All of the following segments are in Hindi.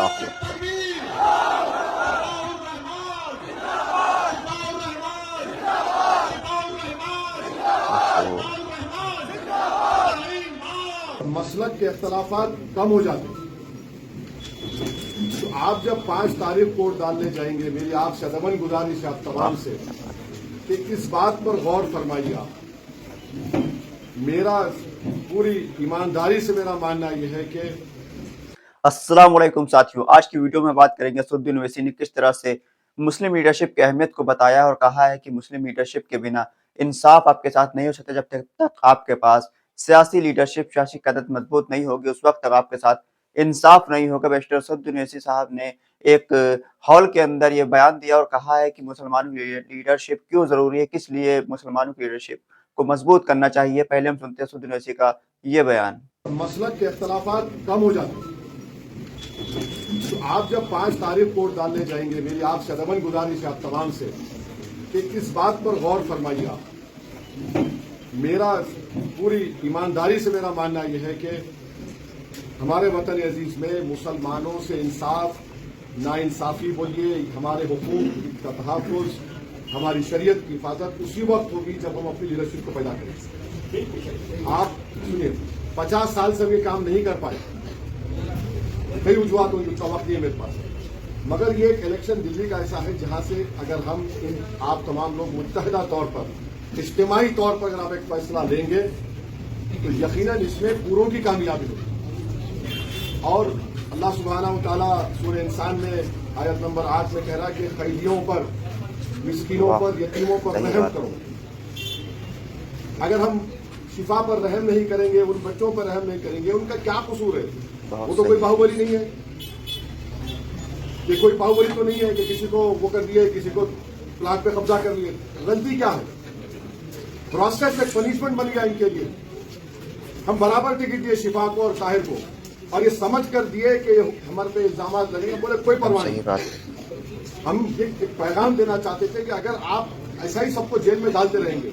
हाफिज़। मसलक के अख्तलाफात कम हो जाते हैं। तो आप जब 5 तारीख को वोट डालने जाएंगे, मेरी आपसे अदबन गुजारिश है आप तमाम से कि इस बात पर गौर फरमाइए। आप मेरा पूरी ईमानदारी से मेरा मानना यह है कि अस्सलाम वालेकुम साथियों, आज की वीडियो में बात करेंगे असदुद्दीन ओवैसी ने किस तरह से मुस्लिम लीडरशिप की अहमियत को बताया और कहा है कि मुस्लिम लीडरशिप के बिना इंसाफ आपके साथ नहीं हो सकता। जब तक आपके पास सियासी लीडरशिप, सियासी क़यादत मजबूत नहीं होगी, उस वक्त तक आपके साथ इंसाफ नहीं होगा। बैरिस्टर असदुद्दीन ओवैसी साहब ने एक हॉल के अंदर ये बयान दिया और कहा है कि मुसलमानों की लीडरशिप क्यों जरूरी है, किस लिए मुसलमानों की लीडरशिप को मजबूत करना चाहिए। पहले हम सुनते हैं असदुद्दीन ओवैसी का ये बयान। मसलक के अख्तलाफात कम हो जाते हैं। तो आप जब 5 तारीख को वोट डालने जाएंगे, मेरी आपसे अदबन गुजारिश है आप तमाम से कि इस बात पर गौर फरमाइए। आप मेरा पूरी ईमानदारी से मेरा मानना यह है कि हमारे वतन अजीज में मुसलमानों से इंसाफ, नाइंसाफी बोलिए, हमारे हुकूक का तहफ़्फ़ुज़, हमारी शरीयत की हिफाजत उसी वक्त होगी जब हम अपनी लीडरशिप को पैदा करेंगे। आप सुनिए, 50 साल से हम ये काम नहीं कर पाए, कई वजूहत होंगी, उसका वक्त नहीं है मेरे पास। मगर ये एक इलेक्शन दिल्ली का ऐसा है जहां से अगर हम आप तमाम लोग मुत्तहिदा तौर पर, इज्तिमाई तौर पर अगर आप एक फैसला लेंगे तो यकीनन इसमें पूरों की कामयाबी होगी। और अल्लाह सुब्हानहू व तआला सूरह इंसान में आयत नंबर 8 में कह रहा है कि कैदियों पर, मिस्कीनों पर, यतीमों पर रहम करो। अगर हम शिफा पर रहम नहीं करेंगे, उन बच्चों पर रहम नहीं करेंगे, उनका क्या कसूर है? वो तो कोई बाहुबली नहीं है, ये कोई बाहुबली तो नहीं है कि किसी को वो कर दिए, किसी को प्लाट पे कब्जा कर लिए। गलती क्या है? प्रोसेस एक पनिशमेंट बन गया इनके लिए। हम बराबर टिकट दिए शिफा को और ताहिर को, और ये समझ कर दिए कि हमारे पे इल्जाम लगेंगे, बोले कोई परवाह नहीं। हम एक पैगाम देना चाहते थे कि अगर आप ऐसा ही सबको जेल में डालते रहेंगे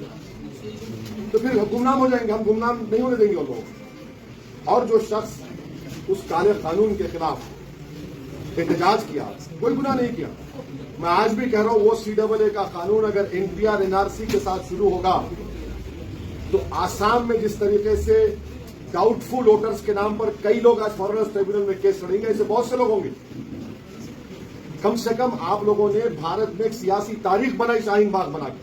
तो फिर गुमनाम हो जाएंगे। हम गुमनाम नहीं होने देंगे उन लोगों को। और जो शख्स उस काले कानून के खिलाफ एहतजाज किया, कोई गुनाह नहीं किया। मैं आज भी कह रहा हूं, वो CAA का कानून अगर NPR NRC के साथ शुरू होगा तो आसाम में जिस तरीके से डाउटफुल वोटर्स के नाम पर कई लोग आज फॉरेनर्स ट्रिब्यूनल में केस लड़ेंगे, ऐसे बहुत से लोग होंगे। कम से कम आप लोगों ने भारत में एक सियासी तारीख बनाई, शाहीन बाग बना के।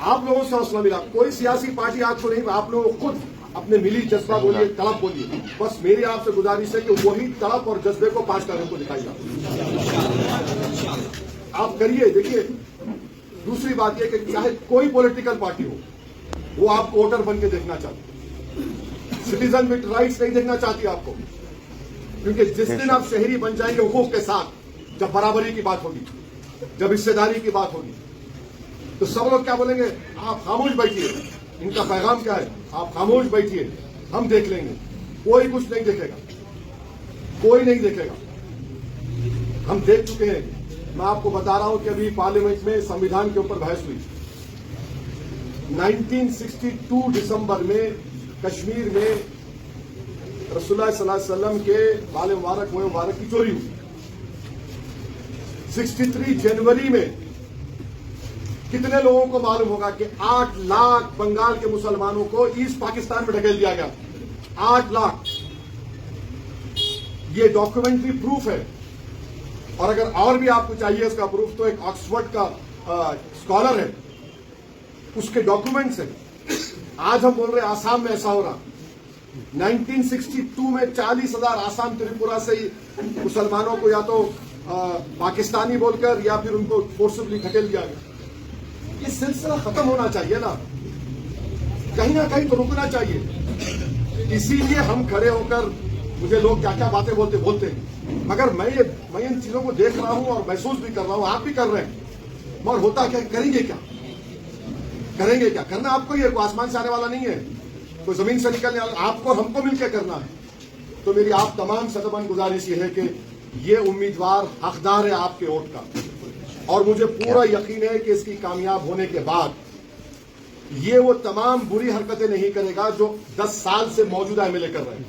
आप लोगों से हौसला मिला। कोई सियासी पार्टी आपको नहीं, आप लोग खुद अपने मिली जज्बा बोलिए, तड़प बोलिए। बस मेरी आपसे गुजारिश है कि वही तड़प और जज्बे को 5 तारीख को दिखाइए। आप करिए। देखिए, दूसरी बात यह कि चाहे कोई पॉलिटिकल पार्टी हो, वो आपको वोटर बन के देखना चाहती, सिटीजन विद राइट्स नहीं देखना चाहती आपको। क्योंकि जिस दिन आप शहरी बन जाएंगे हुकूक के साथ, जब बराबरी की बात होगी, जब हिस्सेदारी की बात होगी, तो सब लोग क्या बोलेंगे? आप खामोश बैठिए। इनका पैगाम क्या है? आप खामोश बैठिए, हम देख लेंगे। कोई कुछ नहीं देखेगा, कोई नहीं देखेगा। हम देख चुके हैं। मैं आपको बता रहा हूं कि अभी पार्लियामेंट में संविधान के ऊपर बहस हुई। 1962 दिसंबर में कश्मीर में रसूलुल्लाह सल्लल्लाहु अलैहि वसल्लम के बाल मुबारक की चोरी हुई। 63 जनवरी में कितने लोगों को मालूम होगा कि 8 लाख बंगाल के मुसलमानों को ईस्ट पाकिस्तान में ढकेल दिया गया। 8 लाख। ये डॉक्यूमेंट्री प्रूफ है। और अगर और भी आपको चाहिए इसका प्रूफ, तो एक ऑक्सफोर्ड का स्कॉलर है, उसके डॉक्यूमेंट्स हैं। आज हम बोल रहे हैं आसाम में ऐसा हो रहा। 1962 में 40,000 आसाम त्रिपुरा से मुसलमानों को या तो पाकिस्तानी बोलकर या फिर उनको फोर्सफुली ढकेल दिया गया। ये सिलसिला खत्म होना चाहिए ना कहीं तो रुकना चाहिए। इसीलिए हम खड़े होकर, मुझे लोग क्या क्या बातें बोलते हैं, मगर मैं इन चीजों को देख रहा हूं और महसूस भी कर रहा हूं, आप भी कर रहे हैं। मगर होता क्या? करेंगे क्या? करना आपको ही है, कोई आसमान से आने वाला नहीं है, कोई जमीन से निकलने वाला। आपको हमको मिलकर करना है। तो मेरी आप तमाम सदबन गुजारिश ये है कि ये उम्मीदवार हकदार है आपके वोट का, और मुझे पूरा यकीन है कि इसकी कामयाब होने के बाद ये वो तमाम बुरी हरकतें नहीं करेगा जो 10 साल से मौजूदा MLA कर रहे हैं।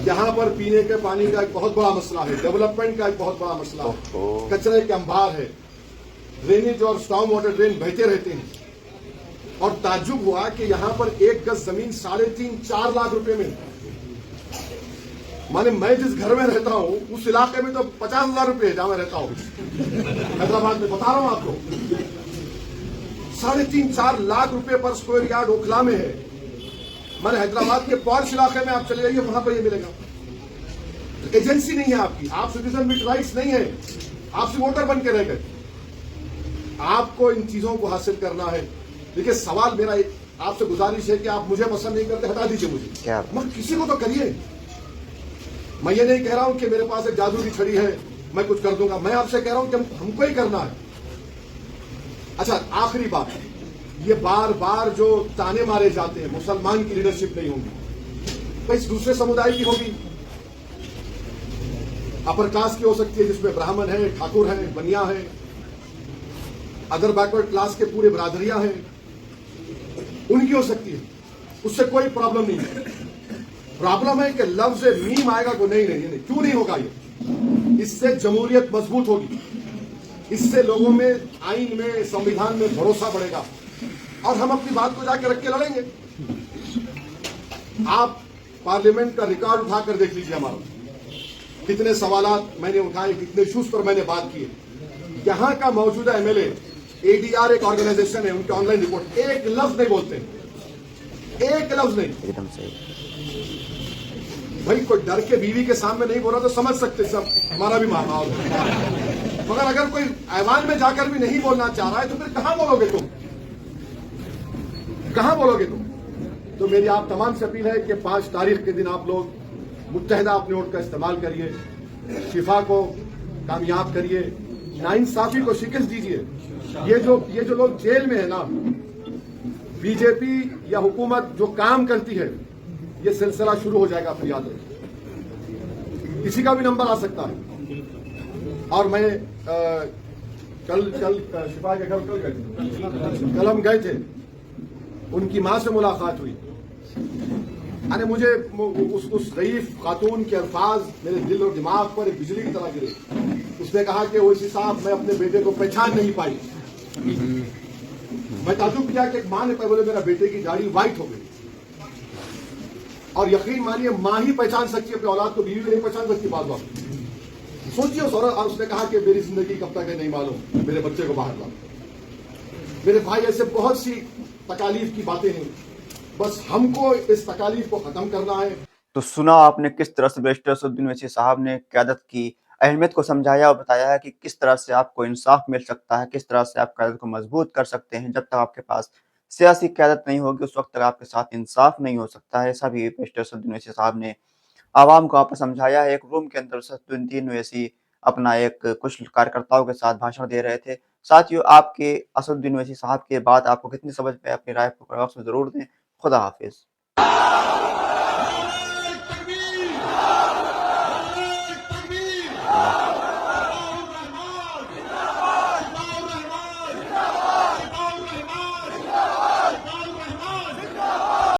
यहाँ पर पीने के पानी का एक बहुत बड़ा मसला है, डेवलपमेंट का एक बहुत बड़ा मसला है, कचरे के अंबार है, ड्रेनेज और स्टॉर्म वाटर ड्रेन बहते रहते हैं। और ताज्जुब हुआ कि यहाँ पर 1 गज जमीन 3.5-4 लाख रुपए में, माने मैं जिस घर में रहता हूँ उस इलाके में तो 50,000 रुपए जहां मैं रहता हूँ हैदराबाद में, बता रहा हूं आपको, 3.5-4 लाख रुपए पर स्क्वायर यार्ड ओखला में है। माने हैदराबाद के पॉश इलाके में आप चले जाइए, वहां पर ये मिलेगा। एजेंसी नहीं है आपकी, आप सिटीजन विद राइट्स नहीं है, आप सिर्फ वोटर बन के रह गए। आपको इन चीजों को हासिल करना है। देखिए, सवाल मेरा आपसे गुजारिश है कि आप मुझे पसंद नहीं करते, हटा दीजिए मुझे, क्या मगर किसी को तो करिए। मैं ये नहीं कह रहा हूं कि मेरे पास एक जादू की छड़ी है, मैं कुछ कर दूंगा। मैं आपसे कह रहा हूं कि हमको ही करना है। अच्छा, आखिरी बात, ये बार बार जो ताने मारे जाते हैं मुसलमान की लीडरशिप नहीं होगी, तो इस दूसरे समुदाय की होगी। अपर कास्ट की हो सकती है, जिसमें ब्राह्मण है, ठाकुर है, बनिया है, अदर बैकवर्ड क्लास के पूरे बरादरियां हैं, उनकी हो सकती है। उससे कोई प्रॉब्लम नहीं है। प्रॉब्लम है कि लफ्ज मीम आएगा को नहीं, क्यों नहीं होगा ये? इससे जमहूरियत मजबूत होगी, इससे लोगों में, आइन में, संविधान में भरोसा बढ़ेगा और हम अपनी बात को जाकर रख के लड़ेंगे। आप पार्लियामेंट का रिकॉर्ड उठाकर देख लीजिए हमारा, कितने सवालात मैंने उठाए, कितने इश्यूज पर मैंने बात की है। यहां का मौजूदा एमएलए, एडीआर एक ऑर्गेनाइजेशन है, उनके ऑनलाइन रिपोर्ट, एक लफ्ज नहीं बोलते, एक लफ्ज नहीं। एकदम सही। भाई, कोई डर के बीवी के सामने नहीं बोला तो समझ सकते सब, हमारा भी माहौल है। मगर अगर कोई ऐवान में जाकर भी नहीं बोलना चाह रहा है तो फिर कहां बोलोगे तुम, कहां बोलोगे तुम? तो मेरी आप तमाम से अपील है कि 5 तारीख के दिन आप लोग मुत्तहिदा अपने वोट का इस्तेमाल करिए, शिफा को कामयाब करिए, नाइंसाफी को शिकस्त दीजिए। ये जो लोग जेल में है ना, बीजेपी या हुकूमत जो काम करती है, ये सिलसिला शुरू हो जाएगा, फिर याद रखिए, किसी का भी नंबर आ सकता है। और मैं कल शिफा के घर कल हम गए थे, उनकी मां से मुलाकात हुई। अरे मुझे उस ज़ईफ खातून के अल्फाज मेरे दिल और दिमाग पर एक बिजली की तरह गिरे। उसने कहा कि ओवैसी साहब, मैं अपने बेटे को पहचान नहीं पाई। मैं ताजुब किया कि एक मां ने बोले मेरा बेटे की दाढ़ी व्हाइट हो गई। और यकीन मानिए, मां ही पहचान सकती है अपने औलाद को, बीवी भी नहीं पहचान सकती बात बात। सोचिए। और उसने कहा कि मेरी जिंदगी कब तक है नहीं मालूम, मेरे बच्चे को बाहर लाओ। मेरे भाई, ऐसे बहुत सी तकालीफ की बातें हैं, बस हमको इस तकालीफ को खत्म करना है। तो सुना आपने किस तरह से बैरिस्टर असदुद्दीन ओवैसी साहब ने क़यादत की अहमियत को समझाया और बताया है कि किस तरह से आपको इंसाफ मिल सकता है, किस तरह से आप क़यादत को मजबूत कर सकते हैं। जब तक आपके पास सियासी क़यादत नहीं होगी, उस वक्त तक आपके साथ इंसाफ नहीं हो सकता है। ऐसा भी बैरिस्टर असदुद्दीन ओवैसी साहब ने आवाम को आपने समझाया है। एक रूम के अंदर असदुद्दीन ओवैसी अपना एक कुछ कार्यकर्ताओं के साथ भाषण दे रहे थे। साथियों, आपके असदुद्दीन ओवैसी साहब के बाद आपको कितनी समझ में, अपनी राय को कमेंट बॉक्स में जरूर दें। खुदा हाफिज।